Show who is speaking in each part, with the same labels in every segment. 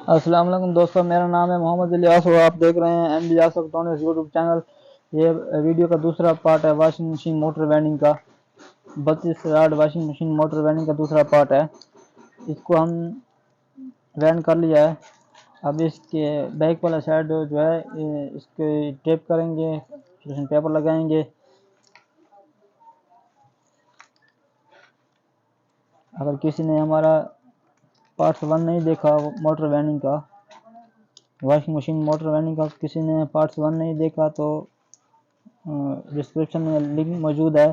Speaker 1: अस्सलाम वालेकुम दोस्तों, मेरा नाम है मोहम्मद इलियास और आप देख रहे हैं एमडी यास इलेक्ट्रॉनिक्स यूट्यूब चैनल। ये वीडियो का दूसरा पार्ट है वॉशिंग मशीन मोटर वेंडिंग का। 32 yard washing machine motor vending का दूसरा पार्ट है। इसको हम वेंड कर लिया है। अब इसके बैक वाला साइड जो है इसके टेप करेंगे, पेपर लगाएंगे। अगर किसी ने हमारा पार्ट 1 नहीं देखा मोटर वेंडिंग का, वॉशिंग मशीन मोटर वेंडिंग का, किसी ने पार्ट 1 नहीं देखा तो डिस्क्रिप्शन में लिंक मौजूद है,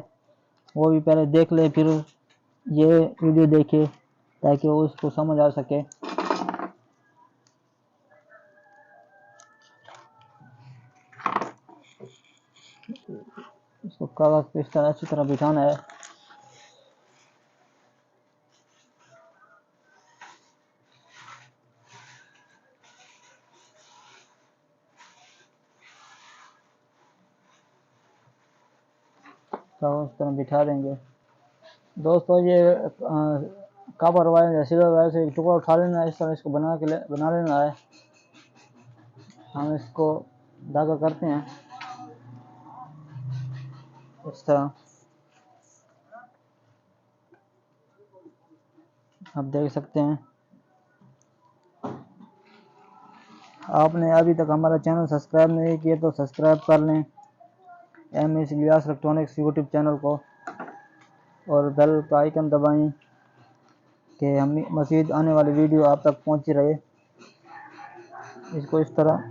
Speaker 1: वो भी पहले देख ले, फिर ये वीडियो देखे ताकि वो उसको समझ आ सके। इसको कागज पे इस तरह अच्छी तरह बिठाना है। कागज इस तरह बिठा देंगे। दोस्तों ये कवर वायर या सिल्वर वायर से एक टुकड़ा उठा लेना है, इस तरह इसको बना लेना है। हम इसको धागा करते हैं इस तरह। आप देख सकते हैं। आपने अभी तक हमारा चैनल सब्सक्राइब नहीं किया तो सब्सक्राइब कर लें MS Ilyas electronics YouTube channel को, और बेल का आइकन दबाएं कि हम मज़ीद आने वाली वीडियो आप तक पहुंची रहे। इसको इस तरह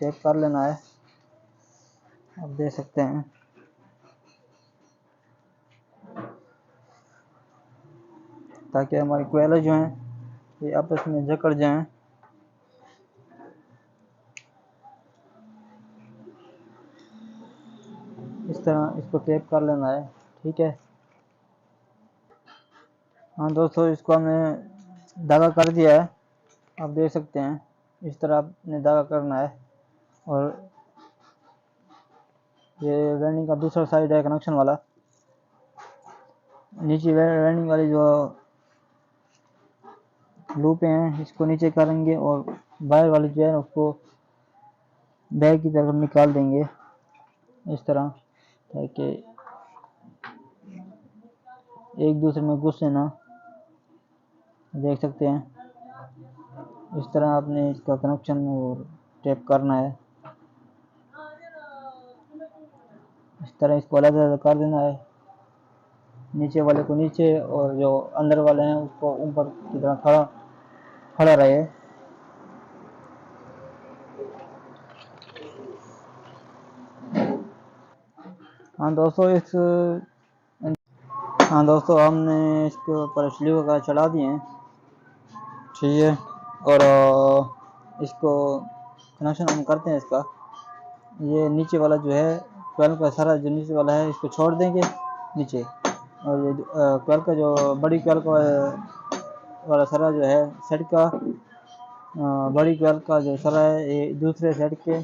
Speaker 1: टेप कर लेना है, आप देख सकते हैं। ताकि हमारी कोयले जो हैं ये आपस में जकड़ जाएं। इस तरह इसको टेप कर लेना है, ठीक है। हाँ दोस्तों, इसको हमने धागा कर दिया है, आप देख सकते हैं। इस तरह आपने धागा करना है। और ये वेल्डिंग का दूसरा साइड है कनेक्शन वाला। नीचे वेल्डिंग वाली जो लूपें हैं इसको नीचे करेंगे और बाहर वाली जो है उसको बैक की तरफ निकाल देंगे इस तरह, ताकि एक दूसरे में घुसे ना। देख सकते हैं। इस तरह आपने इसका कनेक्शन और टेप करना है। इस तरह इसको अलग अलग कर देना है, नीचे वाले को नीचे और जो अंदर वाले हैं उसको ऊपर की तरह खड़ा रहे। हाँ दोस्तों, हमने इसके ऊपर स्लीव वगैरह चढ़ा दिए हैं, ठीक है। और इसको कनेक्शन हम करते हैं इसका। ये नीचे वाला जो है क्वेल का सारा जो नीचे वाला है इसको छोड़ देंगे नीचे, और ये क्वेल का जो बड़ी क्वेल का वाला सारा जो है सेट का बड़ी क्वेल का जो सारा है ये दूसरे सेट के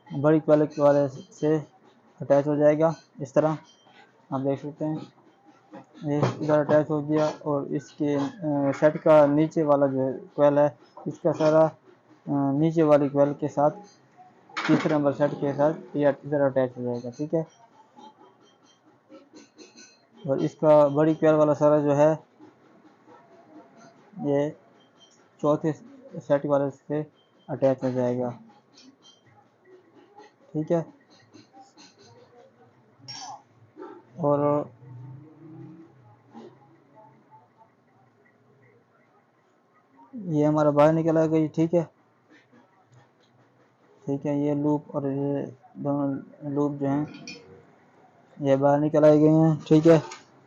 Speaker 1: बड़ी क्वेल वाले से अटैच हो जाएगा। इस तरह आप देख सकते हैं, ये इधर अटैच हो गया। और इसके सेट का नीचे वाला जो क्वेल है इसका सारा नीचे वाली क्वेल के साथ तीसरे नंबर सेट के साथ ये इधर अटैच हो जाएगा, ठीक है। और इसका बड़ी क्वेल वाला सारा जो है ये चौथे सेट वाले से अटैच हो जाएगा, ठीक है। और ये हमारा बाहर निकल गई, ठीक है। ठीक है, ये लूप और ये दोनों लूप जो हैं ये बाहर निकल आए गए हैं, ठीक है।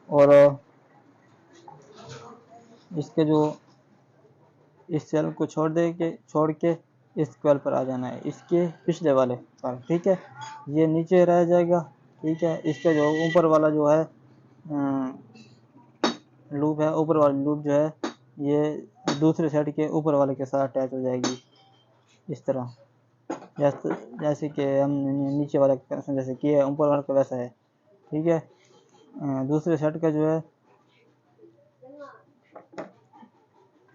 Speaker 1: और इसके जो इस सेल को छोड़ के इस क्वेल पर आ जाना है, इसके पिछले वाले पर, ठीक है। ये नीचे रह जाएगा, ठीक है। इसका जो ऊपर वाला जो है लूप है, ऊपर वाली लूप जो है ये दूसरे सेट के ऊपर वाले के साथ अटैच हो जाएगी इस तरह। जैसे कि हम नीचे वाले कनेक्शन जैसे किए ऊपर वाले का वैसा है, ठीक है। दूसरे सेट का जो है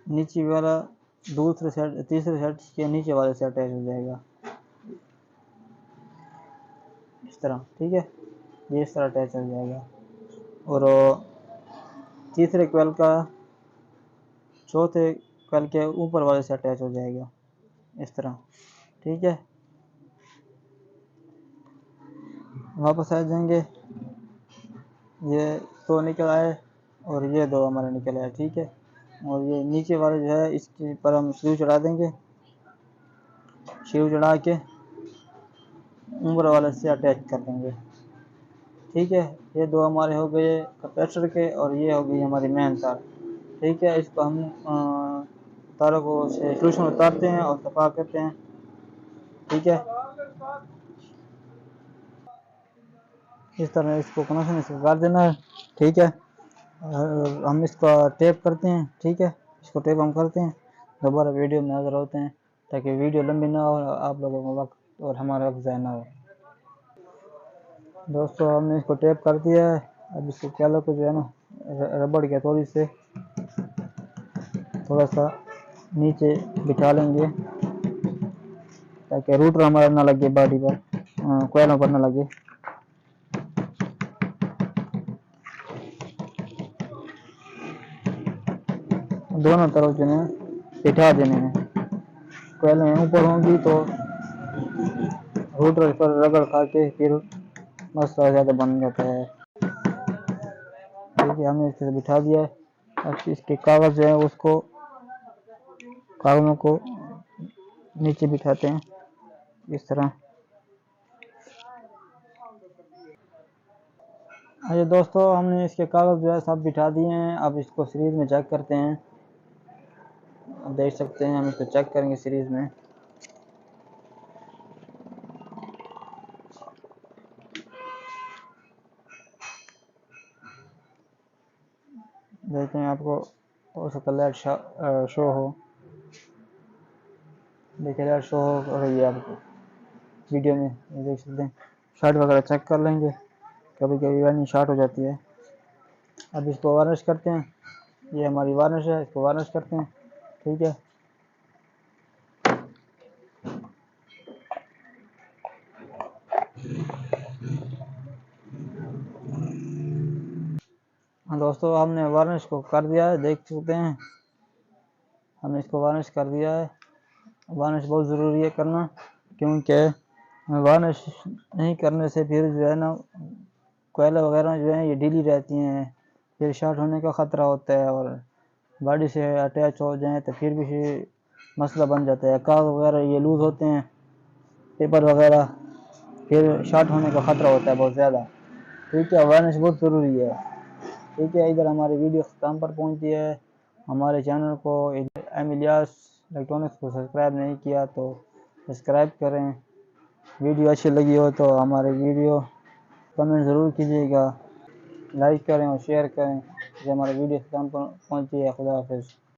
Speaker 1: नीचे वाला दूसरे सेट तीसरे सेट के नीचे वाले से अटैच हो जाएगा इस तरह, ठीक है। ये इस तरह अटैच हो जाएगा और तीसरे कोयल का चौथे कोयल के ऊपर वाले से अटैच हो जाएगा इस तरह, ठीक है। वापस आ जाएंगे, ये दो निकल आए और ये दो हमारे निकल आए, ठीक है। और ये नीचे वाले जो है इसके पर हम स्क्रू चढ़ा देंगे, स्क्रू चढ़ा के ऊपर वाले से अटैच कर देंगे, ठीक है। ये दो हमारे हो गए कैपेसिटर के और ये हो गई हमारी मेन तार, ठीक है। इसको हम तारों को से ट्यूशन उतारते हैं और सफा करते हैं, ठीक है। इस तरह इसको कनेक्शन इसको कर देना है, ठीक है। और हम इसका टेप करते हैं, ठीक है। इसको टेप हम करते हैं, दोबारा वीडियो में हाजिर होते हैं ताकि वीडियो लंबी ना हो, आप लोगों को वक्त और हमारा वक्त ज़ाया ना हो। दोस्तों हमने इसको टेप कर दिया है। अब इसको कैलो को जो है ना रबड़ के हथौड़ी से थोड़ा सा नीचे बिठा लेंगे ताकि रूटर हमारा ना लगे बॉडी पर, कोयलों पर ना लगे। दोनों तरफ जो है बिठा देने हैं, कोयलें ऊपर होंगी तो रूटर पर रगड़ खा के फिर मसला ज़्यादा बन जाता है, ठीक है। हमने इसे बिठा दिया है। अब इसके कागज जो है उसको कागजों को नीचे बिठाते हैं इस तरह। अच्छा दोस्तों हमने इसके कागज जो है सब बिठा दिए हैं। अब इसको सीरीज में चेक करते हैं, अब देख सकते हैं हम इसको चेक करेंगे सीरीज में। देखते हैं, आपको हो सकता है लाइट शो हो, देखिए लाइट शो हो रही है आपको वीडियो में, ये देख सकते हैं। शॉर्ट वगैरह चेक कर लेंगे, कभी कभी वार्निश शॉर्ट हो जाती है। अब इसको वार्निश करते हैं, ये हमारी वार्निश है, इसको वार्निश करते हैं, ठीक है। हाँ दोस्तों हमने वार्निश को कर दिया है, देख सकते हैं हमने इसको वार्निश कर दिया है। वार्निश बहुत ज़रूरी है करना, क्योंकि वार्निश नहीं करने से फिर जो है ना कोयला वगैरह जो है ये ढीली रहती हैं, फिर शॉर्ट होने का ख़तरा होता है और बॉडी से अटैच हो जाए तो फिर भी मसला बन जाता है। कागज़ वगैरह ये लूज़ होते हैं, पेपर वगैरह, फिर शॉर्ट होने का ख़तरा होता है बहुत ज़्यादा, ठीक है। वार्निश बहुत ज़रूरी है, ठीक है। इधर हमारी वीडियो ख़त्म पर पहुंची है। हमारे चैनल को एम इलियास इलेक्ट्रॉनिक्स को सब्सक्राइब नहीं किया तो सब्सक्राइब करें। वीडियो अच्छी लगी हो तो हमारे वीडियो कमेंट ज़रूर कीजिएगा, लाइक करें और शेयर करें। जो हमारे वीडियो ख़त्म पर पहुंची है। खुदा हाफिज़।